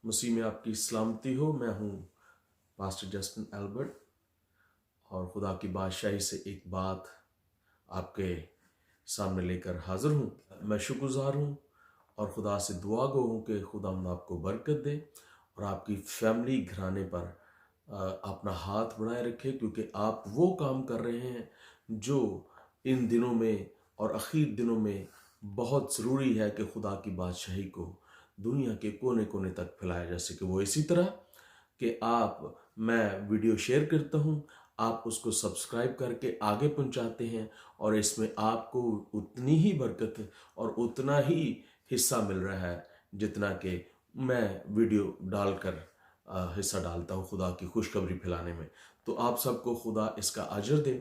मसीह में आपकी सलामती हो। मैं हूँ पास्टर जस्टिन एल्बर्ट और खुदा की बादशाही से एक बात आपके सामने लेकर हाजिर हूँ। मैं शुक्रगुजार हूँ और खुदा से दुआ गो हूँ कि खुदा आपको बरकत दे और आपकी फैमिली घराने पर अपना हाथ बढ़ाए रखे, क्योंकि आप वो काम कर रहे हैं जो इन दिनों में और आखिर दिनों में बहुत ज़रूरी है कि खुदा की बादशाही को दुनिया के कोने कोने तक फैलाया जा सके। वो इसी तरह कि मैं वीडियो शेयर करता हूँ, आप उसको सब्सक्राइब करके आगे पहुँचाते हैं और इसमें आपको उतनी ही बरकत और उतना ही हिस्सा मिल रहा है जितना कि मैं वीडियो डालकर हिस्सा डालता हूँ खुदा की खुशखबरी फैलाने में। तो आप सबको खुदा इसका अजर दे।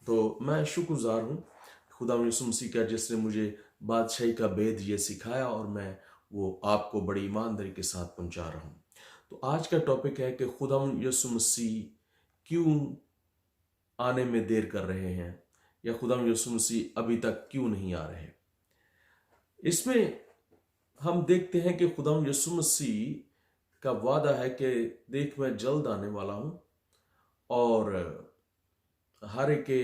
तो मैं शुक्रगुजार हूँ खुदा यीशु मसीह का, जिसने मुझे बादशाही का भेद ये सिखाया और मैं वो आपको बड़ी ईमानदारी के साथ पहुँचा रहा हूँ। तो आज का टॉपिक है कि खुदा यीशु मसीह क्यों आने में देर कर रहे हैं, या खुदा यीशु मसीह अभी तक क्यों नहीं आ रहे। इसमें हम देखते हैं कि खुदा यीशु मसीह का वादा है कि देख मैं जल्द आने वाला हूं और हर एक के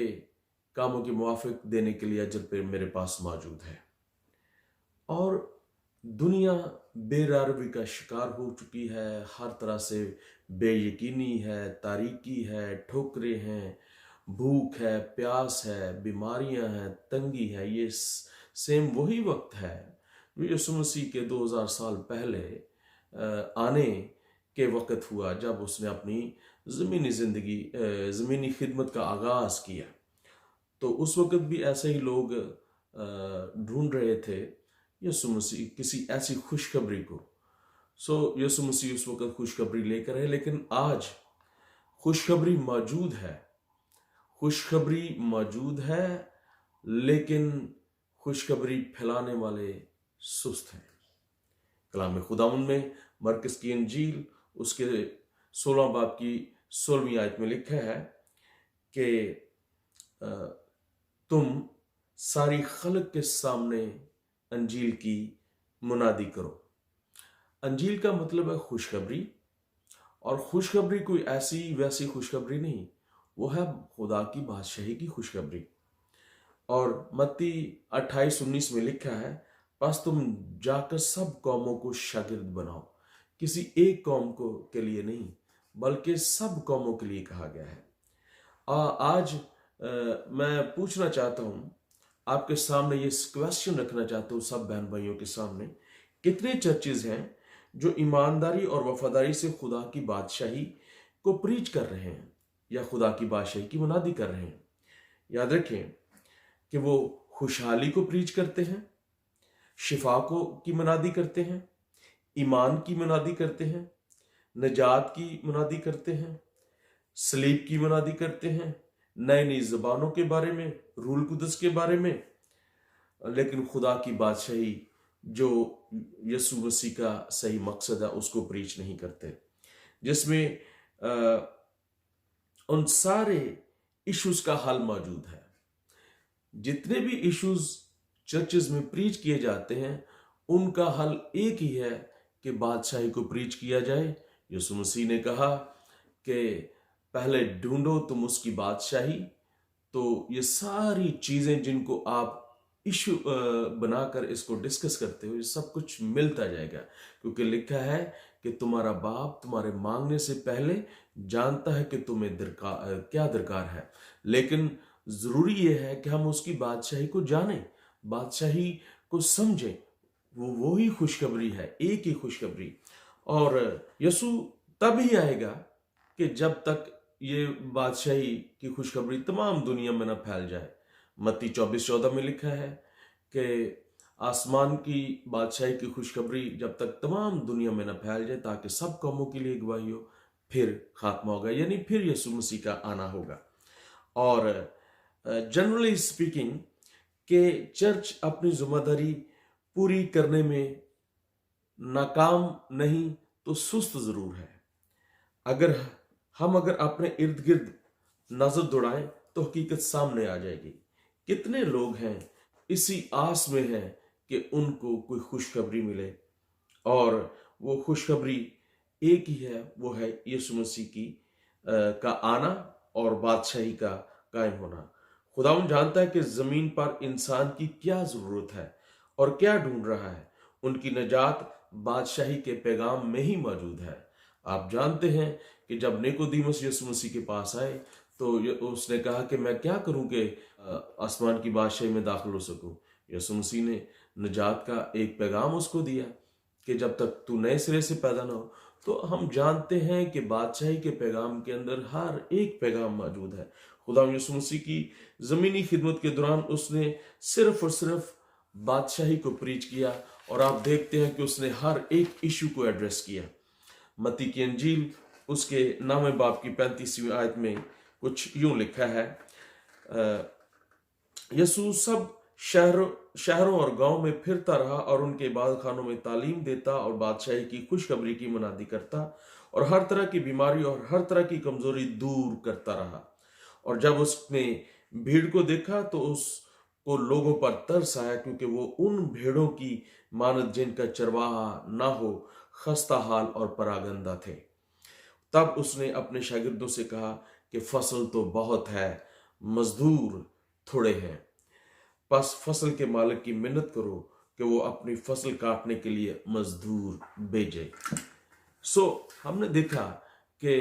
कामों के मुआफिक देने के लिए अजर पे मेरे पास मौजूद है। और दुनिया बेरारवी का शिकार हो चुकी है, हर तरह से बेयकीनी है, तारीकी है, ठोकरें हैं, भूख है, प्यास है, बीमारियां हैं, तंगी है। ये सेम वही वक्त है जो यीशु मसीह के 2000 साल पहले आने के वक्त हुआ, जब उसने अपनी ज़मीनी खिदमत का आगाज़ किया। तो उस वक्त भी ऐसे ही लोग ढूंढ रहे थे यीशु मसीह किसी ऐसी खुशखबरी को। यीशु मसीह उस वक्त खुशखबरी लेकर है, लेकिन आज खुशखबरी मौजूद है, खुशखबरी मौजूद है, लेकिन खुशखबरी फैलाने वाले सुस्त हैं। कलाम खुदावंद में मरकस की इंजील उसके 16 बाब की 16वीं आयत में लिखा है कि तुम सारी खल्क के सामने अंजील की मुनादी करो। अंजील का मतलब है खुशखबरी, और खुशखबरी कोई ऐसी वैसी खुशखबरी नहीं, वो है खुदा की बादशाही की खुशखबरी। और मत्ती 28:19 में लिखा है, बस तुम जाकर सब कौमों को शागिर्द बनाओ। किसी एक कौम को के लिए नहीं, बल्कि सब कौमों के लिए कहा गया है। आज मैं पूछना चाहता हूं, आपके सामने ये क्वेश्चन रखना चाहता हूं, सब बहन भाइयों के सामने, कितने चर्चेज हैं जो ईमानदारी और वफादारी से खुदा की बादशाही को प्रीच कर रहे हैं या खुदा की बादशाही की मुनादी कर रहे हैं। याद रखें कि वो खुशहाली को प्रीच करते हैं, शिफा को की मुनादी करते हैं, ईमान की मुनादी करते हैं, नजात की मुनादी करते हैं, सलीब की मुनादी करते हैं, नई नई ज़बानों के बारे में, रूल कुदस के बारे में। लेकिन खुदा की बादशाही जो यीशु मसीह का सही मकसद है उसको प्रीच नहीं करते, जिसमें उन सारे इश्यूज का हल मौजूद है। जितने भी इश्यूज चर्चेज में प्रीच किए जाते हैं उनका हल एक ही है कि बादशाही को प्रीच किया जाए। यीशु मसीह ने कहा कि पहले ढूंढो तुम उसकी बादशाही, तो ये सारी चीजें जिनको आप इशू बनाकर इसको डिस्कस करते हो, ये सब कुछ मिलता जाएगा, क्योंकि लिखा है कि तुम्हारा बाप तुम्हारे मांगने से पहले जानता है कि तुम्हें क्या दरकार है। लेकिन जरूरी यह है कि हम उसकी बादशाही को जानें, बादशाही को समझें। वो ही खुशखबरी है, एक ही खुशखबरी। और यीशु तब ही आएगा कि जब तक ये बादशाही की खुशखबरी तमाम दुनिया में न फैल जाए। मत्ती 24:14 में लिखा है कि आसमान की बादशाही की खुशखबरी जब तक तमाम दुनिया में न फैल जाए, ताकि सब कौमों के लिए गवाही हो, फिर खात्मा होगा, यानी फिर यीशु मसीह का आना होगा। और जनरली स्पीकिंग के चर्च अपनी जिम्मेदारी पूरी करने में नाकाम नहीं तो सुस्त जरूर है। अगर अपने इर्द गिर्द नजर दौड़ाएं तो हकीकत सामने आ जाएगी। कितने लोग हैं इसी आस में हैं कि उनको कोई खुशखबरी मिले और वो खुशखबरी एक ही है, वो है यीशु मसीह का आना और बादशाही का कायम होना। खुदावंद जानता है कि ज़मीन पर इंसान की क्या ज़रूरत है और क्या ढूंढ रहा है। उनकी निजात बादशाही के पैगाम में ही मौजूद है। आप जानते हैं कि जब निकोदेमुस यीशु मसीह के पास आए तो उसने कहा कि मैं क्या करूं कि आसमान की बादशाही में दाखिल हो सकूं। यीशु मसीह ने निजात का एक पैगाम उसको दिया कि जब तक तू नए सिरे से पैदा ना हो। तो हम जानते हैं कि बादशाही के पैगाम के अंदर हर एक पैगाम मौजूद है। खुदा यीशु मसीह की ज़मीनी खिदमत के दौरान उसने सिर्फ और सिर्फ बादशाही को प्रीच किया, और आप देखते हैं कि उसने हर एक इशू को एड्रेस किया। मत्ती की अंजील उसके 9वें बाब की 35वीं आयत में कुछ यूं लिखा है, यीशु सब शहरों और गांव में फिरता रहा और उनके इबादत खानों में तालीम देता और बादशाही की खुशखबरी की मुनादी करता और हर तरह की बीमारी और हर तरह की कमजोरी दूर करता रहा। और जब उसने भीड़ को देखा तो उसको लोगों पर तरस आया, क्योंकि वो उन भेड़ों की मानद जिनका चरवाहा ना हो, खस्ता हाल और परागंदा थे। तब उसने अपने शागिर्दों से कहा कि फसल तो बहुत है, मजदूर थोड़े हैं। बस फसल के मालिक की मिन्नत करो कि वो अपनी फसल काटने के लिए मजदूर भेजे। हमने देखा कि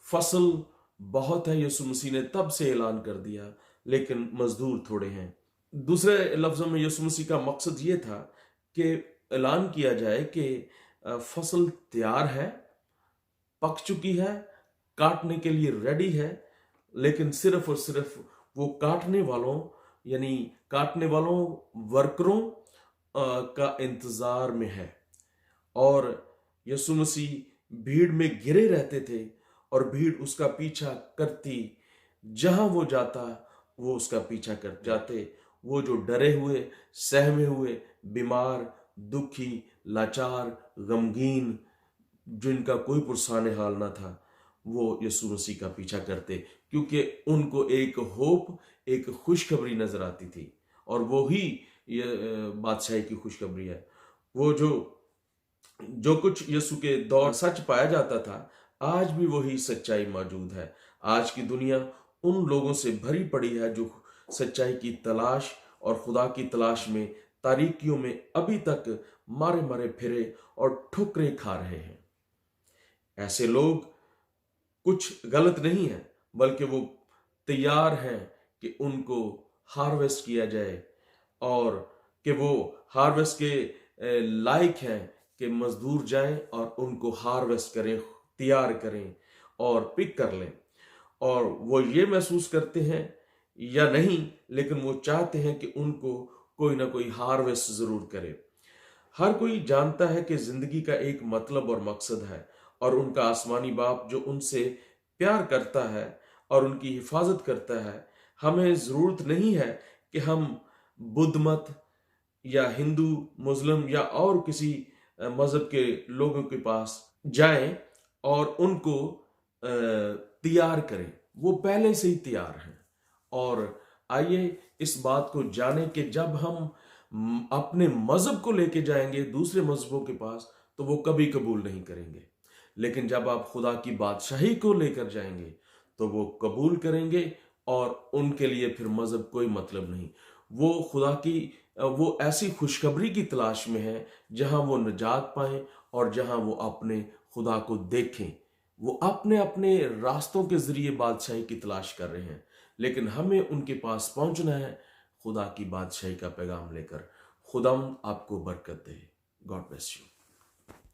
फसल बहुत है, यीशु मसीह ने तब से ऐलान कर दिया, लेकिन मजदूर थोड़े हैं। दूसरे लफ्जों में यीशु मसीह का मकसद ये था कि ऐलान किया जाए कि फसल तैयार है, पक चुकी है, काटने के लिए रेडी है, लेकिन सिर्फ और सिर्फ वो काटने वालों वर्करों का इंतजार में है। और यीशु मसीह भीड़ में घिरे रहते थे और भीड़ उसका पीछा करती, जहां वो जाता वो उसका पीछा कर जाते। वो जो डरे हुए, सहमे हुए, बीमार, दुखी, लाचार, गमगीन, जिनका कोई पुरसाने हाल ना था, वो यीशु मसीह का पीछा करते, क्योंकि उनको एक होप, एक खुशखबरी नजर आती थी, और वो ही बादशाही की खुशखबरी है। वो जो कुछ यीशु के दौर सच पाया जाता था, आज भी वही सच्चाई मौजूद है। आज की दुनिया उन लोगों से भरी पड़ी है जो सच्चाई की तलाश और खुदा की तलाश में तारीकियों में अभी तक मारे मारे फिरे और ठोकरें खा रहे हैं। ऐसे लोग कुछ गलत नहीं है, बल्कि वो तैयार हैं कि उनको हार्वेस्ट किया जाए, और कि वो हार्वेस्ट के लायक हैं कि मजदूर जाएं और उनको हार्वेस्ट करें, तैयार करें और पिक कर लें। और वो ये महसूस करते हैं या नहीं, लेकिन वो चाहते हैं कि उनको कोई ना कोई हार्वेस्ट जरूर करे। हर कोई जानता है कि जिंदगी का एक मतलब और मकसद है, और उनका आसमानी बाप जो उनसे प्यार करता है और उनकी हिफाजत करता है। हमें जरूरत नहीं है कि हम बुद्ध मत या हिंदू, मुस्लिम या और किसी मजहब के लोगों के पास जाएं और उनको तैयार करें। वो पहले से ही तैयार हैं। और आइए इस बात को जानें कि जब हम अपने मजहब को लेके जाएंगे दूसरे मजहबों के पास, तो वो कभी कबूल नहीं करेंगे, लेकिन जब आप खुदा की बादशाही को लेकर जाएंगे तो वो कबूल करेंगे, और उनके लिए फिर मजहब कोई मतलब नहीं। वो ऐसी खुशखबरी की तलाश में है जहां वो निजात पाएं और जहां वो अपने खुदा को देखें। वो अपने अपने रास्तों के जरिए बादशाही की तलाश कर रहे हैं, लेकिन हमें उनके पास पहुंचना है खुदा की बादशाही का पैगाम लेकर। खुदा आपको बरकत दे। God bless you.